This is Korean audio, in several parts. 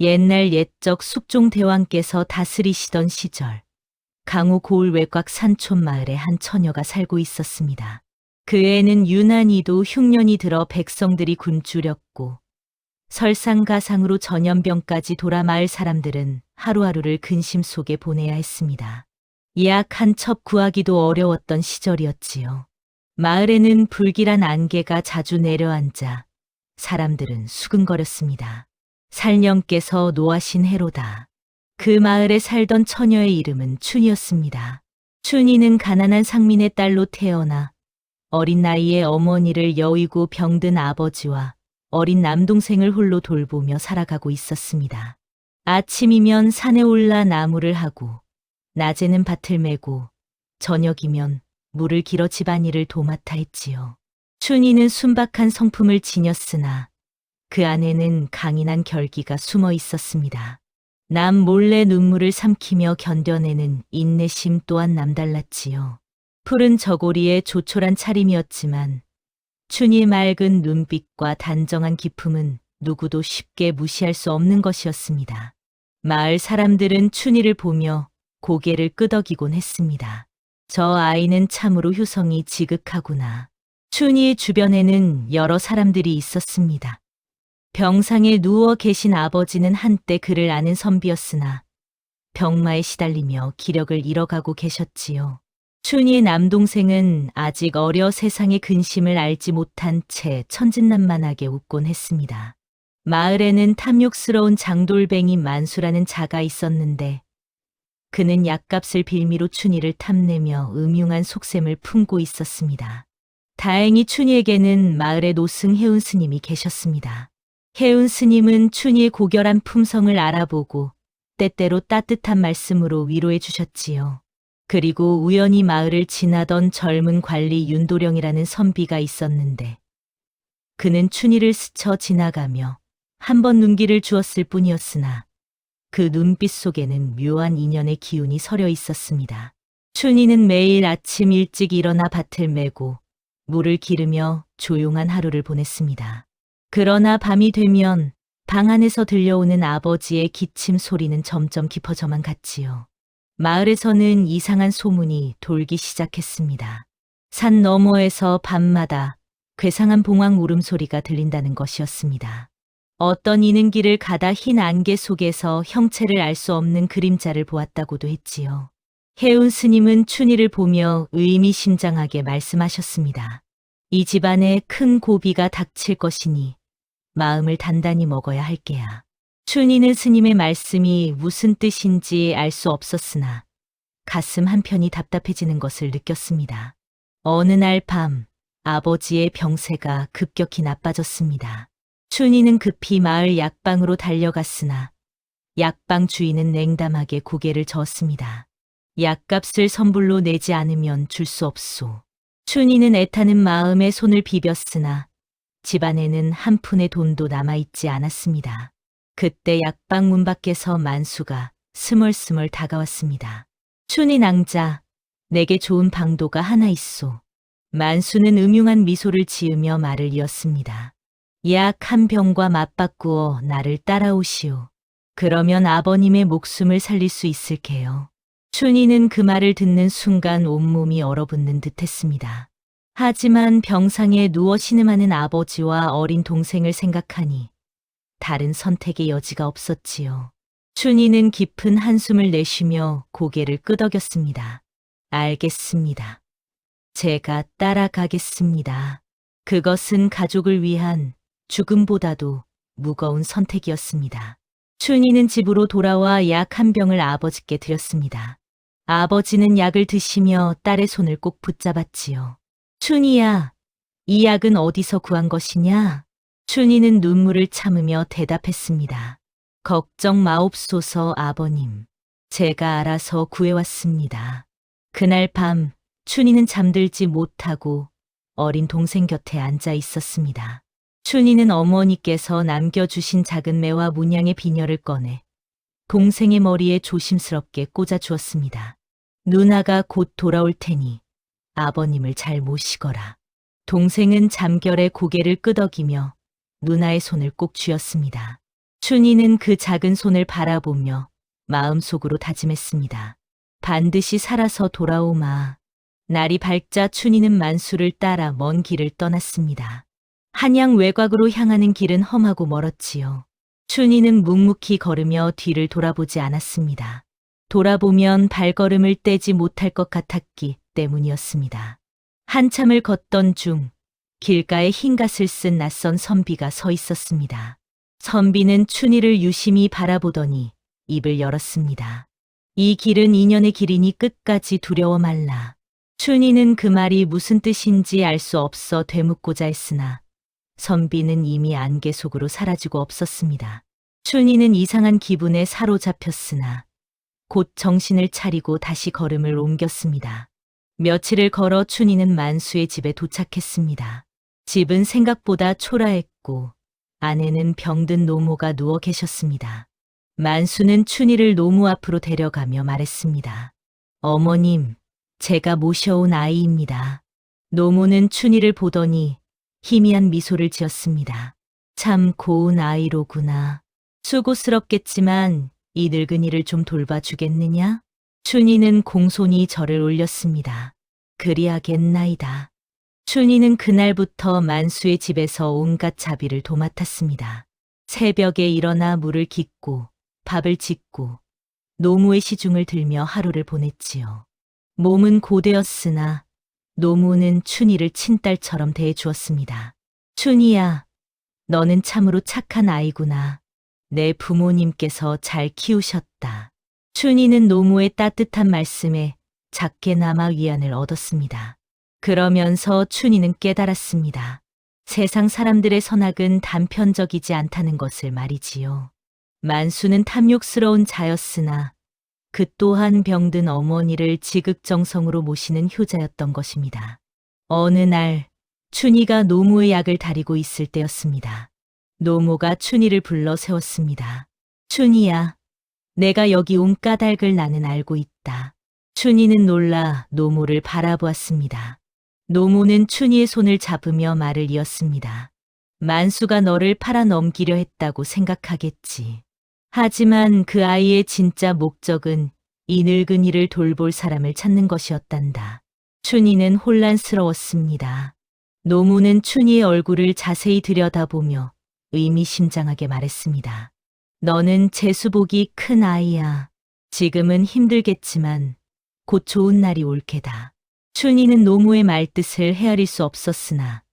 옛날 옛적 숙종대왕께서 다스리시던 시절, 강우 고을 외곽 산촌 마을에 한 처녀가 살고 있었습니다. 그 애는 유난히도 흉년이 들어 백성들이 굶주렸고 설상가상으로 전염병까지 돌아 마을 사람들은 하루하루를 근심 속에 보내야 했습니다. 약 한 첩 구하기도 어려웠던 시절이었지요. 마을에는 불길한 안개가 자주 내려앉아 사람들은 수근거렸습니다. 살령께서 노하신 해로다. 그 마을에 살던 처녀의 이름은 춘이었습니다. 춘이는 가난한 상민의 딸로 태어나 어린 나이에 어머니를 여의고 병든 아버지와 어린 남동생을 홀로 돌보며 살아가고 있었습니다. 아침이면 산에 올라 나무를 하고 낮에는 밭을 메고 저녁이면 물을 길어 집안일을 도맡아 했지요. 춘이는 순박한 성품을 지녔으나 그 안에는 강인한 결기가 숨어 있었습니다. 남 몰래 눈물을 삼키며 견뎌내는 인내심 또한 남달랐지요. 푸른 저고리에 조촐한 차림이었지만 춘이의 맑은 눈빛과 단정한 기품은 누구도 쉽게 무시할 수 없는 것이었습니다. 마을 사람들은 춘이를 보며 고개를 끄덕이곤 했습니다. 저 아이는 참으로 효성이 지극하구나. 춘이의 주변에는 여러 사람들이 있었습니다. 병상에 누워 계신 아버지는 한때 그를 아는 선비였으나 병마에 시달리며 기력을 잃어가고 계셨지요. 춘이의 남동생은 아직 어려 세상의 근심을 알지 못한 채 천진난만하게 웃곤 했습니다. 마을에는 탐욕스러운 장돌뱅이 만수라는 자가 있었는데 그는 약값을 빌미로 춘이를 탐내며 음흉한 속셈을 품고 있었습니다. 다행히 춘이에게는 마을의 노승 해운 스님이 계셨습니다. 해운 스님은 춘이의 고결한 품성을 알아보고 때때로 따뜻한 말씀으로 위로해 주셨지요. 그리고 우연히 마을을 지나던 젊은 관리 윤도령이라는 선비가 있었는데 그는 춘이를 스쳐 지나가며 한 번 눈길을 주었을 뿐이었으나 그 눈빛 속에는 묘한 인연의 기운이 서려 있었습니다. 춘이는 매일 아침 일찍 일어나 밭을 메고 물을 기르며 조용한 하루를 보냈습니다. 그러나 밤이 되면 방 안에서 들려오는 아버지의 기침 소리는 점점 깊어져만 갔지요. 마을에서는 이상한 소문이 돌기 시작했습니다. 산 너머에서 밤마다 괴상한 봉황 울음소리가 들린다는 것이었습니다. 어떤 이는 길을 가다 흰 안개 속에서 형체를 알 수 없는 그림자를 보았다고도 했지요. 해운 스님은 춘이를 보며 의미심장하게 말씀하셨습니다. 이 집안에 큰 고비가 닥칠 것이니 마음을 단단히 먹어야 할 게야. 춘이는 스님의 말씀이 무슨 뜻인지 알 수 없었으나 가슴 한편이 답답해지는 것을 느꼈습니다. 어느 날 밤 아버지의 병세가 급격히 나빠졌습니다. 춘이는 급히 마을 약방으로 달려갔으나 약방 주인은 냉담하게 고개를 저었습니다. 약값을 선불로 내지 않으면 줄 수 없소. 춘이는 애타는 마음에 손을 비볐으나 집안에는 한 푼의 돈도 남아있지 않았습니다. 그때 약방 문 밖에서 만수가 스멀스멀 다가왔습니다. 춘이 낭자, 내게 좋은 방도가 하나 있소. 만수는 음흉한 미소를 지으며 말을 이었습니다. 약 한 병과 맞바꾸어 나를 따라오시오. 그러면 아버님의 목숨을 살릴 수 있을게요. 춘이는 그 말을 듣는 순간 온몸이 얼어붙는 듯했습니다. 하지만 병상에 누워 신음하는 아버지와 어린 동생을 생각하니 다른 선택의 여지가 없었지요. 춘이는 깊은 한숨을 내쉬며 고개를 끄덕였습니다. 알겠습니다. 제가 따라가겠습니다. 그것은 가족을 위한 죽음보다도 무거운 선택이었습니다. 춘이는 집으로 돌아와 약 한 병을 아버지께 드렸습니다. 아버지는 약을 드시며 딸의 손을 꼭 붙잡았지요. 춘이야, 이 약은 어디서 구한 것이냐? 춘이는 눈물을 참으며 대답했습니다. 걱정 마옵소서 아버님. 제가 알아서 구해왔습니다. 그날 밤 춘이는 잠들지 못하고 어린 동생 곁에 앉아 있었습니다. 춘이는 어머니께서 남겨주신 작은 매와 문양의 비녀를 꺼내 동생의 머리에 조심스럽게 꽂아 주었습니다. 누나가 곧 돌아올 테니 아버님을 잘 모시거라. 동생은 잠결에 고개를 끄덕이며 누나의 손을 꼭 쥐었습니다. 춘희는 그 작은 손을 바라보며 마음속으로 다짐했습니다. 반드시 살아서 돌아오마. 날이 밝자 춘희는 만수를 따라 먼 길을 떠났습니다. 한양 외곽으로 향하는 길은 험하고 멀었지요. 춘희는 묵묵히 걸으며 뒤를 돌아보지 않았습니다. 돌아보면 발걸음을 떼지 못할 것 같았기 때문이었습니다. 한참을 걷던 중 길가에 흰갓을 쓴 낯선 선비가 서 있었습니다. 선비는 춘희를 유심히 바라보더니 입을 열었습니다. 이 길은 인연의 길이니 끝까지 두려워 말라. 춘희는 그 말이 무슨 뜻인지 알 수 없어 되묻고자 했으나 선비는 이미 안개 속으로 사라지고 없었습니다. 춘희는 이상한 기분에 사로잡혔으나 곧 정신을 차리고 다시 걸음을 옮겼습니다. 며칠을 걸어 춘희는 만수의 집에 도착했습니다. 집은 생각보다 초라했고 안에는 병든 노모가 누워 계셨습니다. 만수는 춘희를 노모 앞으로 데려가며 말했습니다. 어머님, 제가 모셔온 아이입니다. 노모는 춘희를 보더니 희미한 미소를 지었습니다. 참 고운 아이로구나. 수고스럽겠지만 이 늙은이를 좀 돌봐주겠느냐? 춘희는 공손히 절을 올렸습니다. 그리하겠나이다. 춘희는 그날부터 만수의 집에서 온갖 자비를 도맡았습니다. 새벽에 일어나 물을 깃고 밥을 짓고 노무의 시중을 들며 하루를 보냈지요. 몸은 고되었으나 노무는 춘희를 친딸처럼 대해주었습니다. 춘희야, 너는 참으로 착한 아이구나. 내 부모님께서 잘 키우셨다. 춘희는 노무의 따뜻한 말씀에 작게나마 위안을 얻었습니다. 그러면서 춘희는 깨달았습니다. 세상 사람들의 선악은 단편적이지 않다는 것을 말이지요. 만수는 탐욕스러운 자였으나 그 또한 병든 어머니를 지극정성으로 모시는 효자였던 것입니다. 어느 날 춘희가 노모의 약을 다리고 있을 때였습니다. 노모가 춘희를 불러 세웠습니다. 춘희야, 내가 여기 온 까닭을 나는 알고 있다. 춘희는 놀라 노모를 바라보았습니다. 노모는 춘희의 손을 잡으며 말을 이었습니다. 만수가 너를 팔아넘기려 했다고 생각하겠지. 하지만 그 아이의 진짜 목적은 이 늙은이를 돌볼 사람을 찾는 것이었단다. 춘희는 혼란스러웠습니다. 노무는 춘희의 얼굴을 자세히 들여다보며 의미심장하게 말했습니다. 너는 재수복이 큰 아이야. 지금은 힘들겠지만 곧 좋은 날이 올 게다. 춘희는 노무의 말뜻을 헤아릴 수 없었으나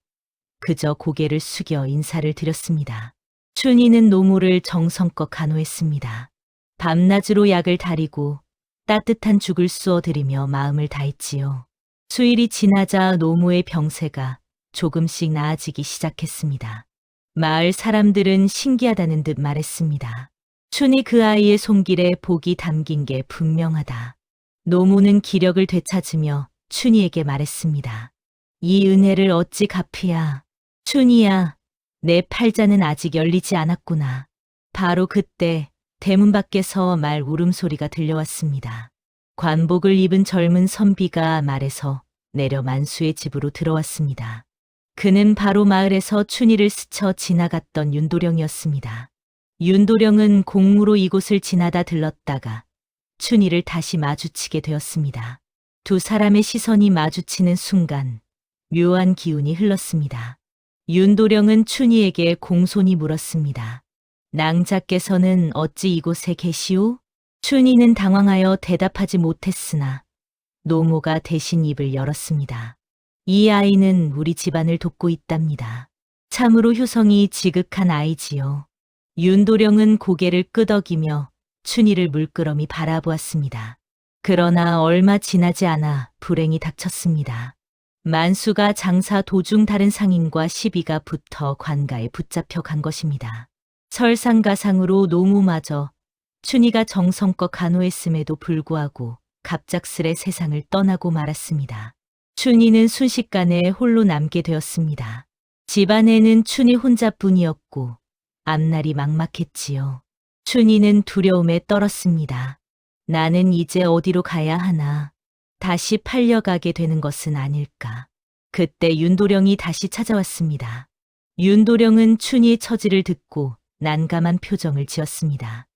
그저 고개를 숙여 인사를 드렸습니다. 춘희는 노무를 정성껏 간호했습니다. 밤낮으로 약을 다리고 따뜻한 죽을 쑤어드리며 마음을 다했지요. 수일이 지나자 노무의 병세가 조금씩 나아지기 시작했습니다. 마을 사람들은 신기하다는 듯 말했습니다. 춘희 그 아이의 손길에 복이 담긴 게 분명하다. 노무는 기력을 되찾으며 춘희에게 말했습니다. 이 은혜를 어찌 갚으야. 춘희야, 내 팔자는 아직 열리지 않았구나. 바로 그때 대문 밖에서 말 울음소리가 들려왔습니다. 관복을 입은 젊은 선비가 말에서 내려 만수의 집으로 들어왔습니다. 그는 바로 마을에서 춘희를 스쳐 지나갔던 윤도령이었습니다. 윤도령은 공무로 이곳을 지나다 들렀다가 춘희를 다시 마주치게 되었습니다. 두 사람의 시선이 마주치는 순간 묘한 기운이 흘렀습니다. 윤도령은 춘희에게 공손히 물었습니다. 낭자께서는 어찌 이곳에 계시오? 춘희는 당황하여 대답하지 못했으나 노모가 대신 입을 열었습니다. 이 아이는 우리 집안을 돕고 있답니다. 참으로 효성이 지극한 아이지요. 윤도령은 고개를 끄덕이며 춘희를 물끄러미 바라보았습니다. 그러나 얼마 지나지 않아 불행이 닥쳤습니다. 만수가 장사 도중 다른 상인과 시비가 붙어 관가에 붙잡혀 간 것입니다. 설상가상으로 노무마저 춘희가 정성껏 간호했음에도 불구하고 갑작스레 세상을 떠나고 말았습니다. 춘희는 순식간에 홀로 남게 되었습니다. 집안에는 춘희 혼자뿐이었고 앞날이 막막했지요. 춘희는 두려움에 떨었습니다. 나는 이제 어디로 가야 하나? 다시 팔려가게 되는 것은 아닐까? 그때 윤도령이 다시 찾아왔습니다. 윤도령은 춘희의 처지를 듣고 난감한 표정을 지었습니다.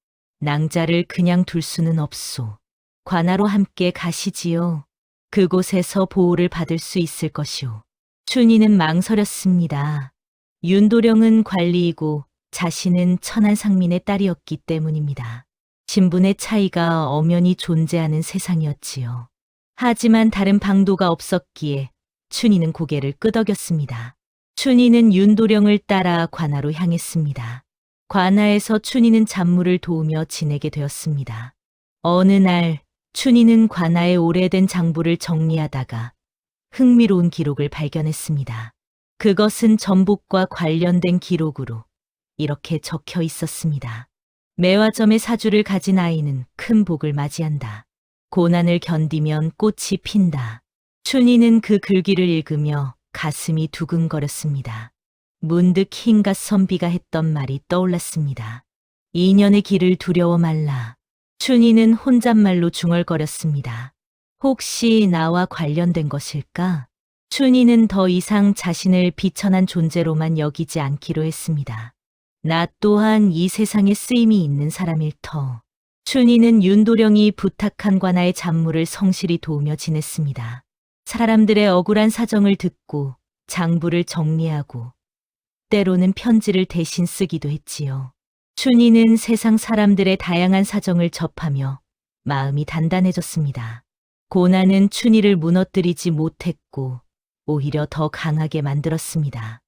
낭자를 그냥 둘 수는 없소. 관하로 함께 가시지요. 그곳에서 보호를 받을 수 있을 것이오. 춘희는 망설였습니다. 윤도령은 관리이고 자신은 천한 상민의 딸이었기 때문입니다. 신분의 차이가 엄연히 존재하는 세상이었지요. 하지만 다른 방도가 없었기에 춘희는 고개를 끄덕였습니다. 춘희는 윤도령을 따라 관하로 향했습니다. 관하에서 춘희는 잡무를 도우며 지내게 되었습니다. 어느 날 춘희는 관하의 오래된 장부를 정리하다가 흥미로운 기록을 발견했습니다. 그것은 전복과 관련된 기록으로 이렇게 적혀 있었습니다. 매화점의 사주를 가진 아이는 큰 복을 맞이한다. 고난을 견디면 꽃이 핀다. 춘희는 그 글귀를 읽으며 가슴이 두근거렸습니다. 문득 흰갓 선비가 했던 말이 떠올랐습니다. 인연의 길을 두려워 말라. 춘희는 혼잣말로 중얼거렸습니다. 혹시 나와 관련된 것일까? 춘희는 더 이상 자신을 비천한 존재로만 여기지 않기로 했습니다. 나 또한 이 세상에 쓰임이 있는 사람일 터. 춘희는 윤도령이 부탁한 관아의 잡무를 성실히 도우며 지냈습니다. 사람들의 억울한 사정을 듣고 장부를 정리하고 때로는 편지를 대신 쓰기도 했지요. 춘희는 세상 사람들의 다양한 사정을 접하며 마음이 단단해졌습니다. 고난은 춘희를 무너뜨리지 못했고 오히려 더 강하게 만들었습니다.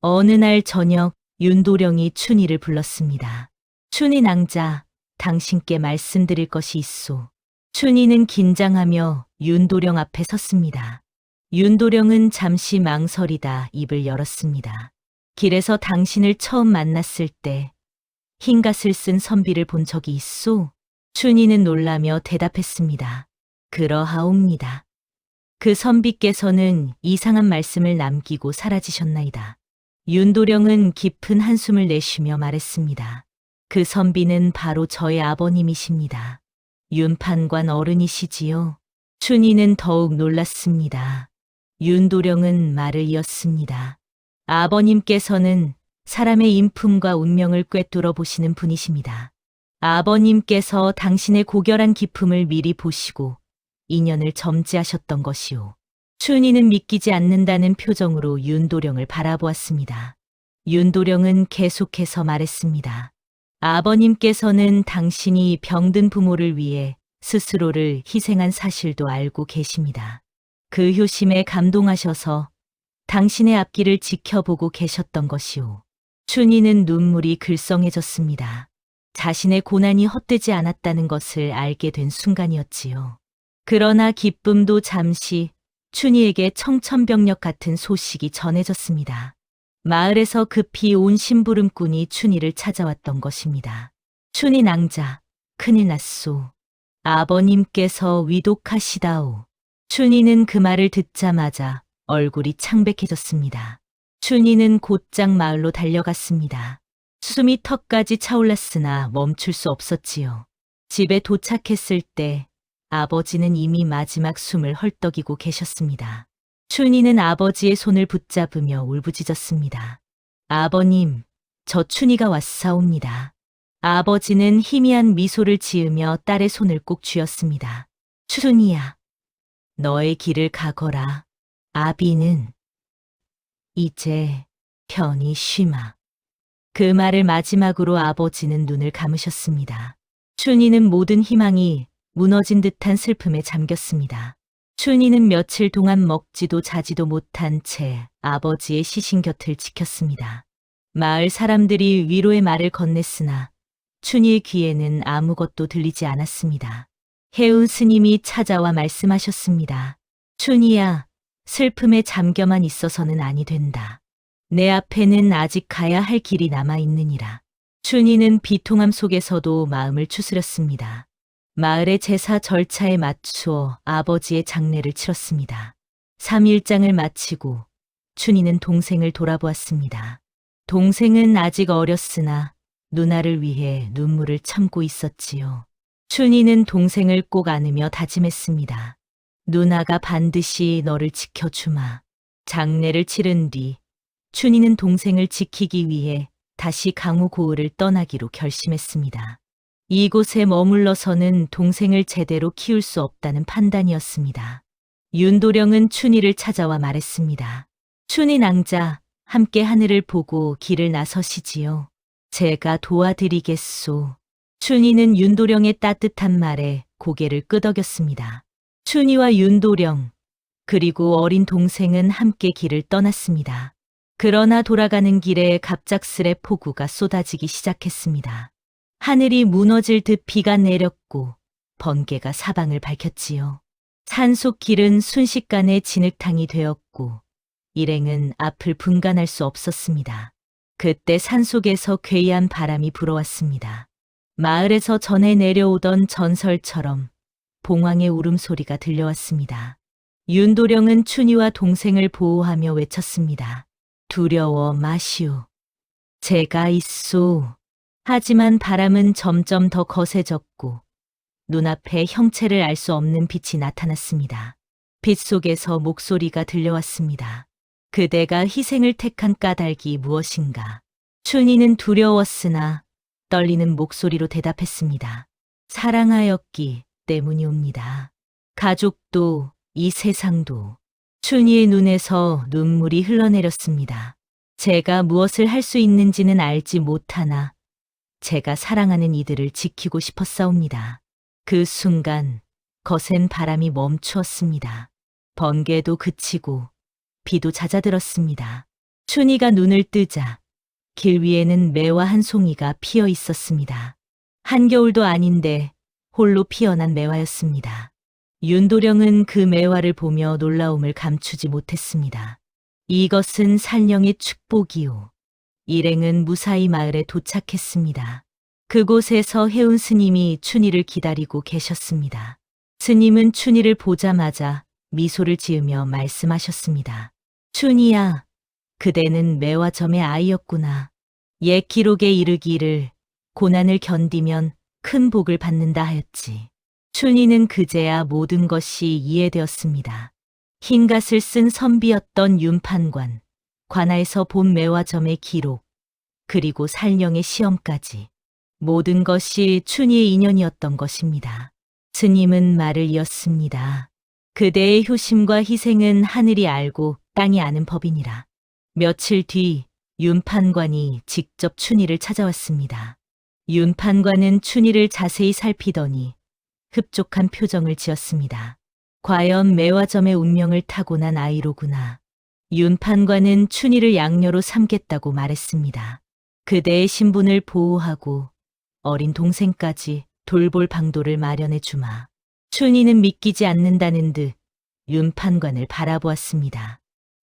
어느 날 저녁 윤도령이 춘희를 불렀습니다. 춘희 낭자, 당신께 말씀드릴 것이 있소. 춘희는 긴장하며 윤도령 앞에 섰습니다. 윤도령은 잠시 망설이다 입을 열었습니다. 길에서 당신을 처음 만났을 때 흰갓을 쓴 선비를 본 적이 있소? 춘희는 놀라며 대답했습니다. 그러하옵니다. 그 선비께서는 이상한 말씀을 남기고 사라지셨나이다. 윤도령은 깊은 한숨을 내쉬며 말했습니다. 그 선비는 바로 저의 아버님이십니다. 윤판관 어른이시지요. 춘희는 더욱 놀랐습니다. 윤도령은 말을 이었습니다. 아버님께서는 사람의 인품과 운명을 꿰뚫어 보시는 분이십니다. 아버님께서 당신의 고결한 기품을 미리 보시고 인연을 점지하셨던 것이오. 춘희는 믿기지 않는다는 표정으로 윤도령을 바라보았습니다. 윤도령은 계속해서 말했습니다. 아버님께서는 당신이 병든 부모를 위해 스스로를 희생한 사실도 알고 계십니다. 그 효심에 감동하셔서 당신의 앞길을 지켜보고 계셨던 것이오. 춘희는 눈물이 글썽해졌습니다. 자신의 고난이 헛되지 않았다는 것을 알게 된 순간이었지요. 그러나 기쁨도 잠시 춘희에게 청천벽력 같은 소식이 전해졌습니다. 마을에서 급히 온 심부름꾼이 춘희를 찾아왔던 것입니다. 춘희 낭자, 큰일 났소. 아버님께서 위독하시다오. 춘희는 그 말을 듣자마자 얼굴이 창백해졌습니다. 춘희는 곧장 마을로 달려갔습니다. 숨이 턱까지 차올랐으나 멈출 수 없었지요. 집에 도착했을 때 아버지는 이미 마지막 숨을 헐떡이고 계셨습니다. 춘희는 아버지의 손을 붙잡으며 울부짖었습니다. 아버님, 저 춘희가 왔사옵니다. 아버지는 희미한 미소를 지으며 딸의 손을 꼭 쥐었습니다. 춘희야, 너의 길을 가거라. 아비는 이제 편히 쉬마. 그 말을 마지막으로 아버지는 눈을 감으셨습니다. 춘희는 모든 희망이 무너진 듯한 슬픔에 잠겼습니다. 춘희는 며칠 동안 먹지도 자지도 못한 채 아버지의 시신 곁을 지켰습니다. 마을 사람들이 위로의 말을 건넸으나 춘희의 귀에는 아무것도 들리지 않았습니다. 해운 스님이 찾아와 말씀하셨습니다. 춘희야, 슬픔에 잠겨만 있어서는 아니 된다. 내 앞에는 아직 가야 할 길이 남아있느니라. 춘희는 비통함 속에서도 마음을 추스렸습니다. 마을의 제사 절차에 맞추어 아버지의 장례를 치렀습니다. 3일장을 마치고 춘희는 동생을 돌아보았습니다. 동생은 아직 어렸으나 누나를 위해 눈물을 참고 있었지요. 춘희는 동생을 꼭 안으며 다짐했습니다. 누나가 반드시 너를 지켜주마. 장례를 치른 뒤 춘희는 동생을 지키기 위해 다시 강우 고을을 떠나기로 결심했습니다. 이곳에 머물러서는 동생을 제대로 키울 수 없다는 판단이었습니다. 윤도령은 춘희를 찾아와 말했습니다. 춘희 낭자, 함께 하늘을 보고 길을 나서시지요. 제가 도와드리겠소. 춘희는 윤도령의 따뜻한 말에 고개를 끄덕였습니다. 춘희와 윤도령, 그리고 어린 동생은 함께 길을 떠났습니다. 그러나 돌아가는 길에 갑작스레 폭우가 쏟아지기 시작했습니다. 하늘이 무너질 듯 비가 내렸고 번개가 사방을 밝혔지요. 산속 길은 순식간에 진흙탕이 되었고 일행은 앞을 분간할 수 없었습니다. 그때 산속에서 괴이한 바람이 불어왔습니다. 마을에서 전해 내려오던 전설처럼 봉황의 울음소리가 들려왔습니다. 윤도령은 춘희와 동생을 보호하며 외쳤습니다. 두려워 마시오. 제가 있소. 하지만 바람은 점점 더 거세졌고 눈앞에 형체를 알 수 없는 빛이 나타났습니다. 빛 속에서 목소리가 들려왔습니다. 그대가 희생을 택한 까닭이 무엇인가? 춘희는 두려웠으나 떨리는 목소리로 대답했습니다. 사랑하였기 때문이옵니다. 가족도 이 세상도. 춘희의 눈에서 눈물이 흘러내렸습니다. 제가 무엇을 할 수 있는지는 알지 못하나 제가 사랑하는 이들을 지키고 싶었사옵니다. 그 순간 거센 바람이 멈추었습니다. 번개도 그치고 비도 잦아들었습니다. 춘희가 눈을 뜨자 길 위에는 매화 한 송이가 피어 있었습니다. 한겨울도 아닌데 홀로 피어난 매화였습니다. 윤도령은 그 매화를 보며 놀라움을 감추지 못했습니다. 이것은 산령의 축복이오. 일행은 무사히 마을에 도착했습니다. 그곳에서 해운 스님이 춘희를 기다리고 계셨습니다. 스님은 춘희를 보자마자 미소를 지으며 말씀하셨습니다. 춘희야, 그대는 매화점의 아이였구나. 옛 기록에 이르기를 고난을 견디면 큰 복을 받는다 하였지. 춘희는 그제야 모든 것이 이해되었습니다. 흰갓을 쓴 선비였던 윤판관, 관아에서 본 매화점의 기록, 그리고 산령의 시험까지 모든 것이 춘희의 인연이었던 것입니다. 스님은 말을 이었습니다. 그대의 효심과 희생은 하늘이 알고 땅이 아는 법이니라. 며칠 뒤 윤판관이 직접 춘희를 찾아왔습니다. 윤판관은 춘희를 자세히 살피더니 흡족한 표정을 지었습니다. 과연 매화점의 운명을 타고난 아이로구나. 윤판관은 춘희를 양녀로 삼겠다고 말했습니다. 그대의 신분을 보호하고 어린 동생까지 돌볼 방도를 마련해 주마. 춘희는 믿기지 않는다는 듯 윤판관을 바라보았습니다.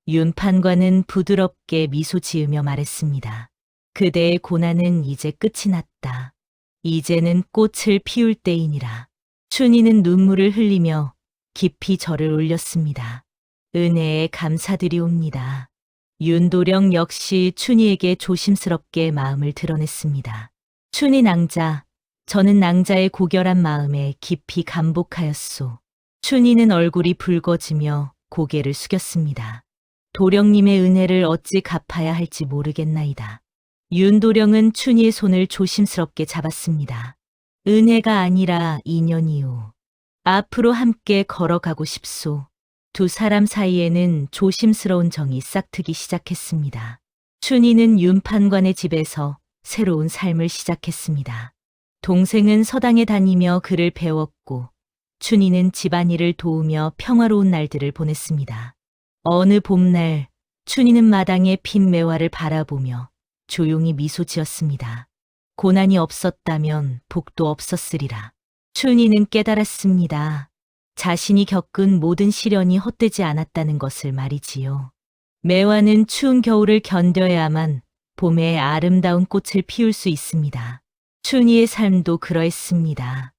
윤판관은 부드럽게 미소 지으며 말했습니다. 그대의 고난은 이제 끝이 났다. 이제는 꽃을 피울 때이니라. 춘희는 눈물을 흘리며 깊이 절을 올렸습니다. 은혜에 감사드리옵니다. 윤도령 역시 춘희에게 조심스럽게 마음을 드러냈습니다. 춘희 낭자, 저는 낭자의 고결한 마음에 깊이 감복하였소. 춘희는 얼굴이 붉어지며 고개를 숙였습니다. 도령님의 은혜를 어찌 갚아야 할지 모르겠나이다. 윤도령은 춘희의 손을 조심스럽게 잡았습니다. 은혜가 아니라 인연이오. 앞으로 함께 걸어가고 싶소. 두 사람 사이에는 조심스러운 정이 싹트기 시작했습니다. 춘희는 윤판관의 집에서 새로운 삶을 시작했습니다. 동생은 서당에 다니며 글을 배웠고 춘희는 집안일을 도우며 평화로운 날들을 보냈습니다. 어느 봄날 춘희는 마당에 핀 매화를 바라보며 조용히 미소 지었습니다. 고난이 없었다면 복도 없었으리라. 춘희는 깨달았습니다. 자신이 겪은 모든 시련이 헛되지 않았다는 것을 말이지요. 매화는 추운 겨울을 견뎌야만 봄에 아름다운 꽃을 피울 수 있습니다. 춘희의 삶도 그러했습니다.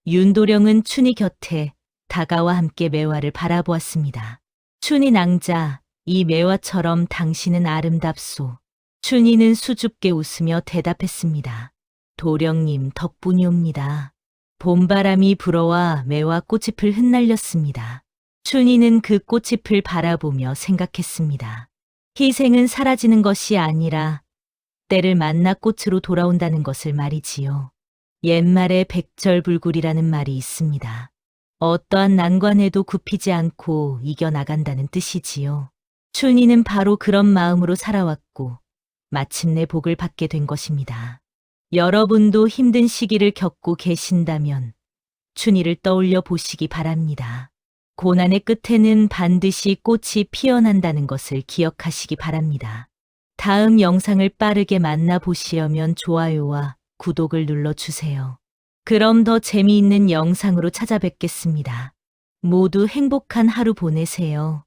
윤도령은 춘희 곁에 다가와 함께 매화를 바라보았습니다. 춘희 낭자, 이 매화처럼 당신은 아름답소. 춘희는 수줍게 웃으며 대답했습니다. 도령님 덕분이옵니다. 봄바람이 불어와 매화 꽃잎을 흩날렸습니다. 춘희는 그 꽃잎을 바라보며 생각했습니다. 희생은 사라지는 것이 아니라 때를 만나 꽃으로 돌아온다는 것을 말이지요. 옛말에 백절불굴이라는 말이 있습니다. 어떠한 난관에도 굽히지 않고 이겨나간다는 뜻이지요. 춘희는 바로 그런 마음으로 살아왔고 마침내 복을 받게 된 것입니다. 여러분도 힘든 시기를 겪고 계신다면 춘희를 떠올려 보시기 바랍니다. 고난의 끝에는 반드시 꽃이 피어난다는 것을 기억하시기 바랍니다. 다음 영상을 빠르게 만나보시려면 좋아요와 구독을 눌러주세요. 그럼 더 재미있는 영상으로 찾아뵙겠습니다. 모두 행복한 하루 보내세요.